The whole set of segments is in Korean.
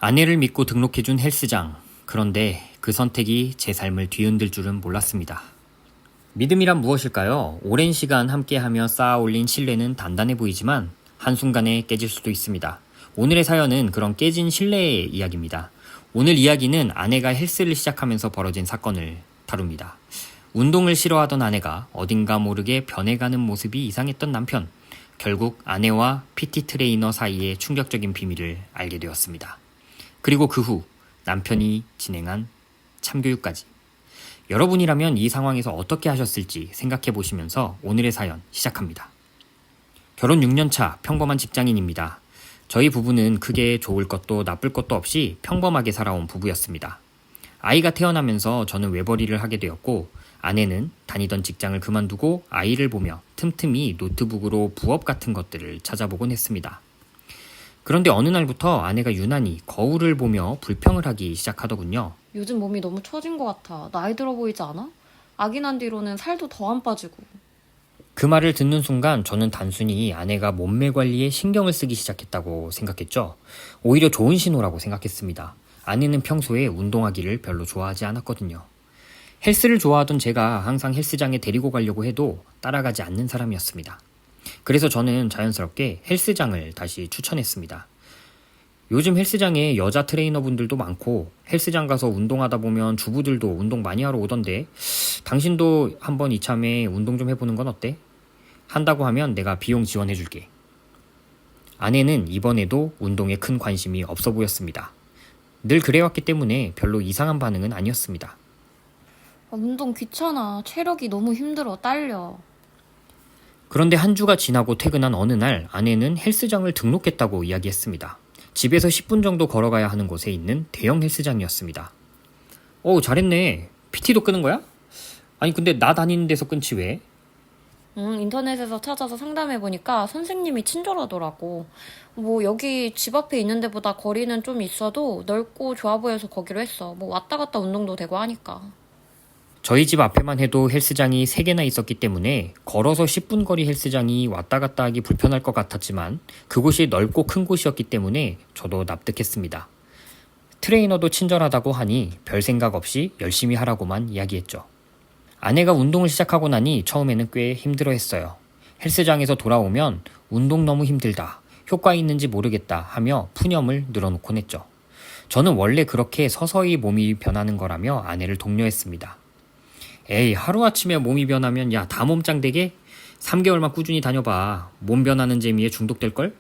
아내를 믿고 등록해준 헬스장. 그런데 그 선택이 제 삶을 뒤흔들 줄은 몰랐습니다. 믿음이란 무엇일까요? 오랜 시간 함께하며 쌓아 올린 신뢰는 단단해 보이지만 한순간에 깨질 수도 있습니다. 오늘의 사연은 그런 깨진 신뢰의 이야기입니다. 오늘 이야기는 아내가 헬스를 시작하면서 벌어진 사건을 다룹니다. 운동을 싫어하던 아내가 어딘가 모르게 변해가는 모습이 이상했던 남편. 결국 아내와 PT 트레이너 사이의 충격적인 비밀을 알게 되었습니다. 그리고 그 후 남편이 진행한 참교육까지. 여러분이라면 이 상황에서 어떻게 하셨을지 생각해 보시면서 오늘의 사연 시작합니다. 결혼 6년차 평범한 직장인입니다. 저희 부부는 크게 좋을 것도 나쁠 것도 없이 평범하게 살아온 부부였습니다. 아이가 태어나면서 저는 외벌이를 하게 되었고 아내는 다니던 직장을 그만두고 아이를 보며 틈틈이 노트북으로 부업 같은 것들을 찾아보곤 했습니다. 그런데 어느 날부터 아내가 유난히 거울을 보며 불평을 하기 시작하더군요. 요즘 몸이 너무 처진 것 같아. 나이 들어 보이지 않아? 아기 난 뒤로는 살도 더 안 빠지고. 그 말을 듣는 순간 저는 단순히 아내가 몸매 관리에 신경을 쓰기 시작했다고 생각했죠. 오히려 좋은 신호라고 생각했습니다. 아내는 평소에 운동하기를 별로 좋아하지 않았거든요. 헬스를 좋아하던 제가 항상 헬스장에 데리고 가려고 해도 따라가지 않는 사람이었습니다. 그래서 저는 자연스럽게 헬스장을 다시 추천했습니다. 요즘 헬스장에 여자 트레이너분들도 많고 헬스장 가서 운동하다 보면 주부들도 운동 많이 하러 오던데 당신도 한번 이참에 운동 좀 해보는 건 어때? 한다고 하면 내가 비용 지원해줄게. 아내는 이번에도 운동에 큰 관심이 없어 보였습니다. 늘 그래왔기 때문에 별로 이상한 반응은 아니었습니다. 운동 귀찮아. 체력이 너무 힘들어. 딸려. 그런데 한 주가 지나고 퇴근한 어느 날 아내는 헬스장을 등록했다고 이야기했습니다. 집에서 10분 정도 걸어가야 하는 곳에 있는 대형 헬스장이었습니다. 잘했네. PT도 끄는 거야? 아니 근데 나 다니는 데서 끊지 왜? 인터넷에서 찾아서 상담해보니까 선생님이 친절하더라고. 여기 집 앞에 있는 데보다 거리는 좀 있어도 넓고 좋아 보여서 거기로 했어. 왔다 갔다 운동도 되고 하니까. 저희 집 앞에만 해도 헬스장이 3개나 있었기 때문에 걸어서 10분 거리 헬스장이 왔다 갔다 하기 불편할 것 같았지만 그곳이 넓고 큰 곳이었기 때문에 저도 납득했습니다. 트레이너도 친절하다고 하니 별 생각 없이 열심히 하라고만 이야기했죠. 아내가 운동을 시작하고 나니 처음에는 꽤 힘들어했어요. 헬스장에서 돌아오면 운동 너무 힘들다, 효과 있는지 모르겠다 하며 푸념을 늘어놓곤 했죠. 저는 원래 그렇게 서서히 몸이 변하는 거라며 아내를 독려했습니다. 에이, 하루아침에 몸이 변하면 야, 다 몸짱 되게? 3개월만 꾸준히 다녀봐. 몸 변하는 재미에 중독될걸?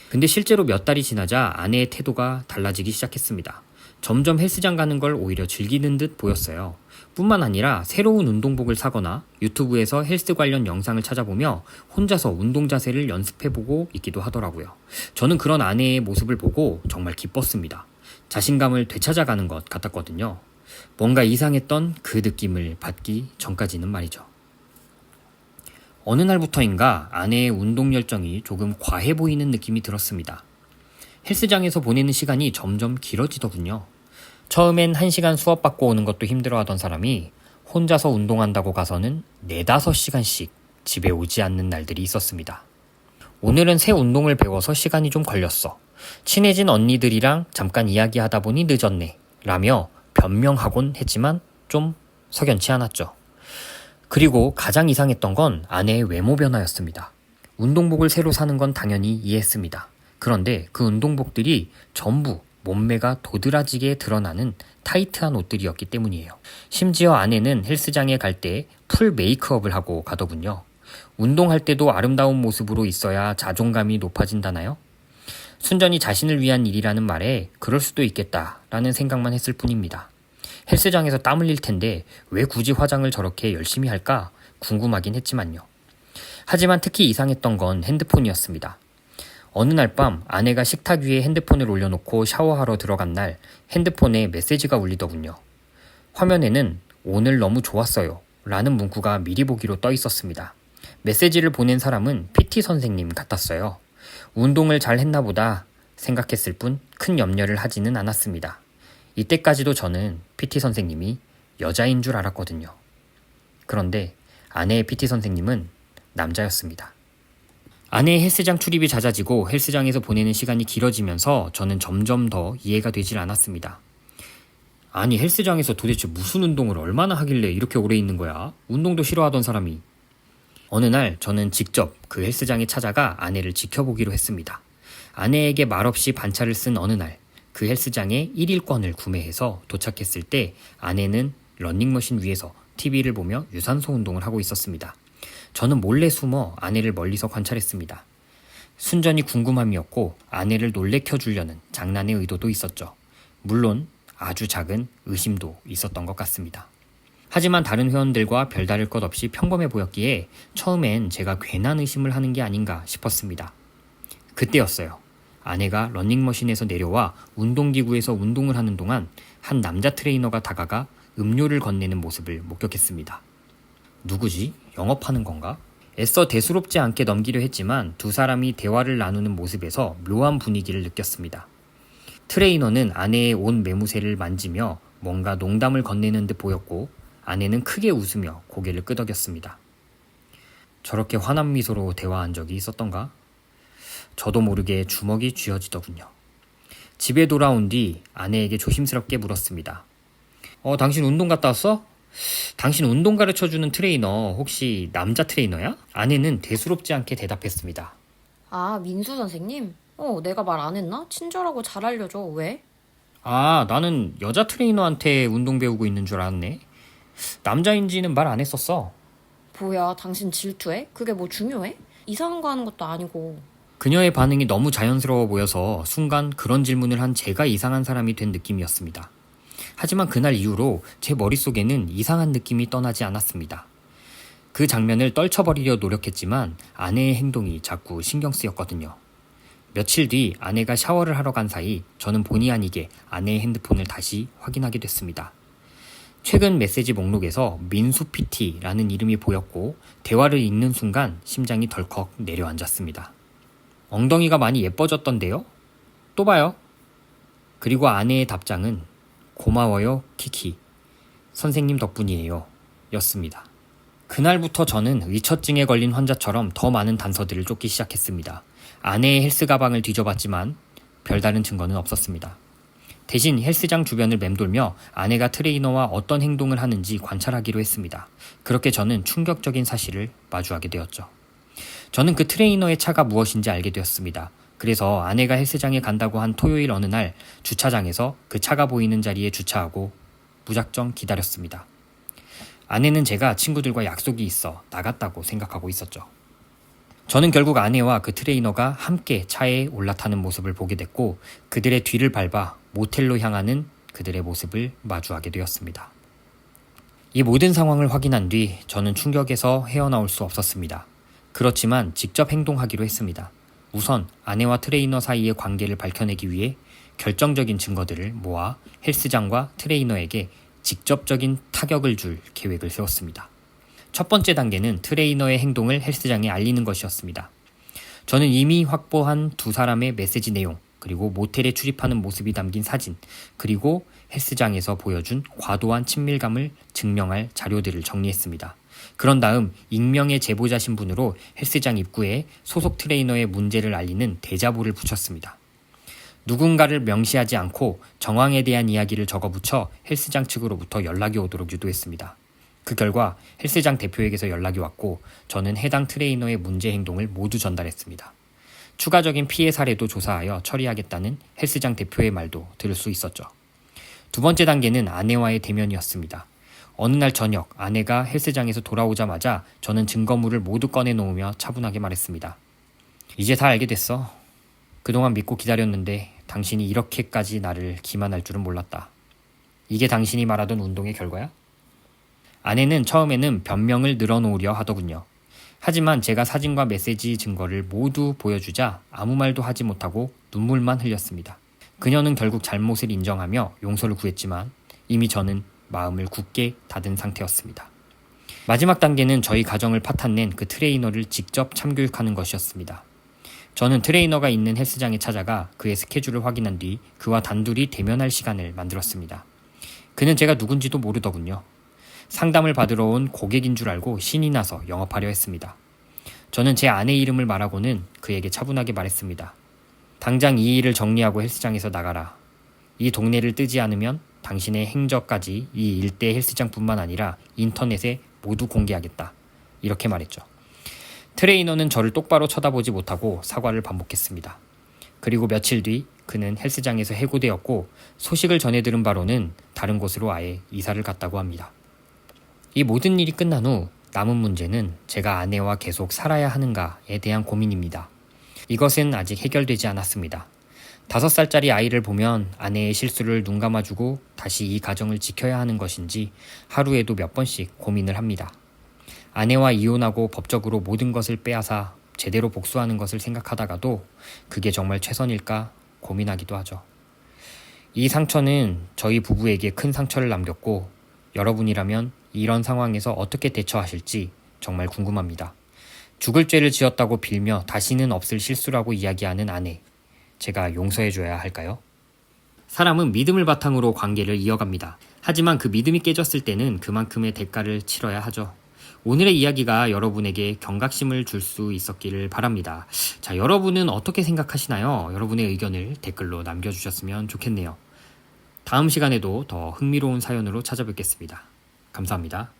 근데 실제로 몇 달이 지나자 아내의 태도가 달라지기 시작했습니다. 점점 헬스장 가는 걸 오히려 즐기는 듯 보였어요. 뿐만 아니라 새로운 운동복을 사거나 유튜브에서 헬스 관련 영상을 찾아보며 혼자서 운동 자세를 연습해보고 있기도 하더라고요. 저는 그런 아내의 모습을 보고 정말 기뻤습니다. 자신감을 되찾아가는 것 같았거든요. 뭔가 이상했던 그 느낌을 받기 전까지는 말이죠. 어느 날부터인가 아내의 운동 열정이 조금 과해 보이는 느낌이 들었습니다. 헬스장에서 보내는 시간이 점점 길어지더군요. 처음엔 1시간 수업받고 오는 것도 힘들어하던 사람이 혼자서 운동한다고 가서는 4-5시간씩 집에 오지 않는 날들이 있었습니다. 오늘은 새 운동을 배워서 시간이 좀 걸렸어. 친해진 언니들이랑 잠깐 이야기하다 보니 늦었네. 라며 변명하곤 했지만 좀 석연치 않았죠. 그리고 가장 이상했던 건 아내의 외모 변화였습니다. 운동복을 새로 사는 건 당연히 이해했습니다. 그런데 그 운동복들이 전부 몸매가 도드라지게 드러나는 타이트한 옷들이었기 때문이에요. 심지어 아내는 헬스장에 갈 때 풀 메이크업을 하고 가더군요. 운동할 때도 아름다운 모습으로 있어야 자존감이 높아진다나요? 순전히 자신을 위한 일이라는 말에 그럴 수도 있겠다라는 생각만 했을 뿐입니다. 헬스장에서 땀 흘릴 텐데 왜 굳이 화장을 저렇게 열심히 할까 궁금하긴 했지만요. 하지만 특히 이상했던 건 핸드폰이었습니다. 어느 날 밤 아내가 식탁 위에 핸드폰을 올려놓고 샤워하러 들어간 날 핸드폰에 메시지가 울리더군요. 화면에는 오늘 너무 좋았어요 라는 문구가 미리 보기로 떠 있었습니다. 메시지를 보낸 사람은 PT 선생님 같았어요. 운동을 잘 했나 보다 생각했을 뿐 큰 염려를 하지는 않았습니다. 이때까지도 저는 PT 선생님이 여자인 줄 알았거든요. 그런데 아내의 PT 선생님은 남자였습니다. 아내의 헬스장 출입이 잦아지고 헬스장에서 보내는 시간이 길어지면서 저는 점점 더 이해가 되질 않았습니다. 아니, 헬스장에서 도대체 무슨 운동을 얼마나 하길래 이렇게 오래 있는 거야? 운동도 싫어하던 사람이. 어느 날 저는 직접 그 헬스장에 찾아가 아내를 지켜보기로 했습니다. 아내에게 말없이 반차를 쓴 어느 날, 그 헬스장에 1일권을 구매해서 도착했을 때 아내는 러닝머신 위에서 TV를 보며 유산소 운동을 하고 있었습니다. 저는 몰래 숨어 아내를 멀리서 관찰했습니다. 순전히 궁금함이었고 아내를 놀래켜 주려는 장난의 의도도 있었죠. 물론 아주 작은 의심도 있었던 것 같습니다. 하지만 다른 회원들과 별다를 것 없이 평범해 보였기에 처음엔 제가 괜한 의심을 하는 게 아닌가 싶었습니다. 그때였어요. 아내가 러닝머신에서 내려와 운동기구에서 운동을 하는 동안 한 남자 트레이너가 다가가 음료를 건네는 모습을 목격했습니다. 누구지? 영업하는 건가? 애써 대수롭지 않게 넘기려 했지만 두 사람이 대화를 나누는 모습에서 묘한 분위기를 느꼈습니다. 트레이너는 아내의 옷 매무새를 만지며 뭔가 농담을 건네는 듯 보였고 아내는 크게 웃으며 고개를 끄덕였습니다. 저렇게 환한 미소로 대화한 적이 있었던가? 저도 모르게 주먹이 쥐어지더군요. 집에 돌아온 뒤 아내에게 조심스럽게 물었습니다. 당신 운동 갔다 왔어? 당신 운동 가르쳐주는 트레이너 혹시 남자 트레이너야? 아내는 대수롭지 않게 대답했습니다. 아, 민수 선생님? 내가 말 안 했나? 친절하고 잘 알려줘. 왜? 나는 여자 트레이너한테 운동 배우고 있는 줄 알았네. 남자인지는 말 안 했었어. 뭐야, 당신 질투해? 그게 뭐 중요해? 이상한 거 하는 것도 아니고. 그녀의 반응이 너무 자연스러워 보여서 순간 그런 질문을 한 제가 이상한 사람이 된 느낌이었습니다. 하지만 그날 이후로 제 머릿속에는 이상한 느낌이 떠나지 않았습니다. 그 장면을 떨쳐버리려 노력했지만 아내의 행동이 자꾸 신경 쓰였거든요. 며칠 뒤 아내가 샤워를 하러 간 사이 저는 본의 아니게 아내의 핸드폰을 다시 확인하게 됐습니다. 최근 메시지 목록에서 민수 PT라는 이름이 보였고 대화를 읽는 순간 심장이 덜컥 내려앉았습니다. 엉덩이가 많이 예뻐졌던데요? 또 봐요. 그리고 아내의 답장은 고마워요, 키키. 선생님 덕분이에요. 였습니다. 그날부터 저는 의처증에 걸린 환자처럼 더 많은 단서들을 쫓기 시작했습니다. 아내의 헬스 가방을 뒤져봤지만 별다른 증거는 없었습니다. 대신 헬스장 주변을 맴돌며 아내가 트레이너와 어떤 행동을 하는지 관찰하기로 했습니다. 그렇게 저는 충격적인 사실을 마주하게 되었죠. 저는 그 트레이너의 차가 무엇인지 알게 되었습니다. 그래서 아내가 헬스장에 간다고 한 토요일 어느 날 주차장에서 그 차가 보이는 자리에 주차하고 무작정 기다렸습니다. 아내는 제가 친구들과 약속이 있어 나갔다고 생각하고 있었죠. 저는 결국 아내와 그 트레이너가 함께 차에 올라타는 모습을 보게 됐고 그들의 뒤를 밟아 모텔로 향하는 그들의 모습을 마주하게 되었습니다. 이 모든 상황을 확인한 뒤 저는 충격에서 헤어나올 수 없었습니다. 그렇지만 직접 행동하기로 했습니다. 우선 아내와 트레이너 사이의 관계를 밝혀내기 위해 결정적인 증거들을 모아 헬스장과 트레이너에게 직접적인 타격을 줄 계획을 세웠습니다. 첫 번째 단계는 트레이너의 행동을 헬스장에 알리는 것이었습니다. 저는 이미 확보한 두 사람의 메시지 내용, 그리고 모텔에 출입하는 모습이 담긴 사진, 그리고 헬스장에서 보여준 과도한 친밀감을 증명할 자료들을 정리했습니다. 그런 다음 익명의 제보자 신분으로 헬스장 입구에 소속 트레이너의 문제를 알리는 대자보를 붙였습니다. 누군가를 명시하지 않고 정황에 대한 이야기를 적어붙여 헬스장 측으로부터 연락이 오도록 유도했습니다. 그 결과 헬스장 대표에게서 연락이 왔고 저는 해당 트레이너의 문제 행동을 모두 전달했습니다. 추가적인 피해 사례도 조사하여 처리하겠다는 헬스장 대표의 말도 들을 수 있었죠. 두 번째 단계는 아내와의 대면이었습니다. 어느 날 저녁 아내가 헬스장에서 돌아오자마자 저는 증거물을 모두 꺼내놓으며 차분하게 말했습니다. 이제 다 알게 됐어. 그동안 믿고 기다렸는데 당신이 이렇게까지 나를 기만할 줄은 몰랐다. 이게 당신이 말하던 운동의 결과야? 아내는 처음에는 변명을 늘어놓으려 하더군요. 하지만 제가 사진과 메시지 증거를 모두 보여주자 아무 말도 하지 못하고 눈물만 흘렸습니다. 그녀는 결국 잘못을 인정하며 용서를 구했지만 이미 저는 마음을 굳게 닫은 상태였습니다. 마지막 단계는 저희 가정을 파탄낸 그 트레이너를 직접 참교육하는 것이었습니다. 저는 트레이너가 있는 헬스장에 찾아가 그의 스케줄을 확인한 뒤 그와 단둘이 대면할 시간을 만들었습니다. 그는 제가 누군지도 모르더군요. 상담을 받으러 온 고객인 줄 알고 신이 나서 영업하려 했습니다. 저는 제 아내 이름을 말하고는 그에게 차분하게 말했습니다. 당장 이 일을 정리하고 헬스장에서 나가라. 이 동네를 뜨지 않으면 당신의 행적까지 이 일대 헬스장뿐만 아니라 인터넷에 모두 공개하겠다. 이렇게 말했죠. 트레이너는 저를 똑바로 쳐다보지 못하고 사과를 반복했습니다. 그리고 며칠 뒤 그는 헬스장에서 해고되었고 소식을 전해 들은 바로는 다른 곳으로 아예 이사를 갔다고 합니다. 이 모든 일이 끝난 후 남은 문제는 제가 아내와 계속 살아야 하는가에 대한 고민입니다. 이것은 아직 해결되지 않았습니다. 5살짜리 아이를 보면 아내의 실수를 눈감아주고 다시 이 가정을 지켜야 하는 것인지 하루에도 몇 번씩 고민을 합니다. 아내와 이혼하고 법적으로 모든 것을 빼앗아 제대로 복수하는 것을 생각하다가도 그게 정말 최선일까 고민하기도 하죠. 이 상처는 저희 부부에게 큰 상처를 남겼고 여러분이라면 이런 상황에서 어떻게 대처하실지 정말 궁금합니다. 죽을 죄를 지었다고 빌며 다시는 없을 실수라고 이야기하는 아내. 제가 용서해줘야 할까요? 사람은 믿음을 바탕으로 관계를 이어갑니다. 하지만 그 믿음이 깨졌을 때는 그만큼의 대가를 치러야 하죠. 오늘의 이야기가 여러분에게 경각심을 줄 수 있었기를 바랍니다. 자, 여러분은 어떻게 생각하시나요? 여러분의 의견을 댓글로 남겨주셨으면 좋겠네요. 다음 시간에도 더 흥미로운 사연으로 찾아뵙겠습니다. 감사합니다.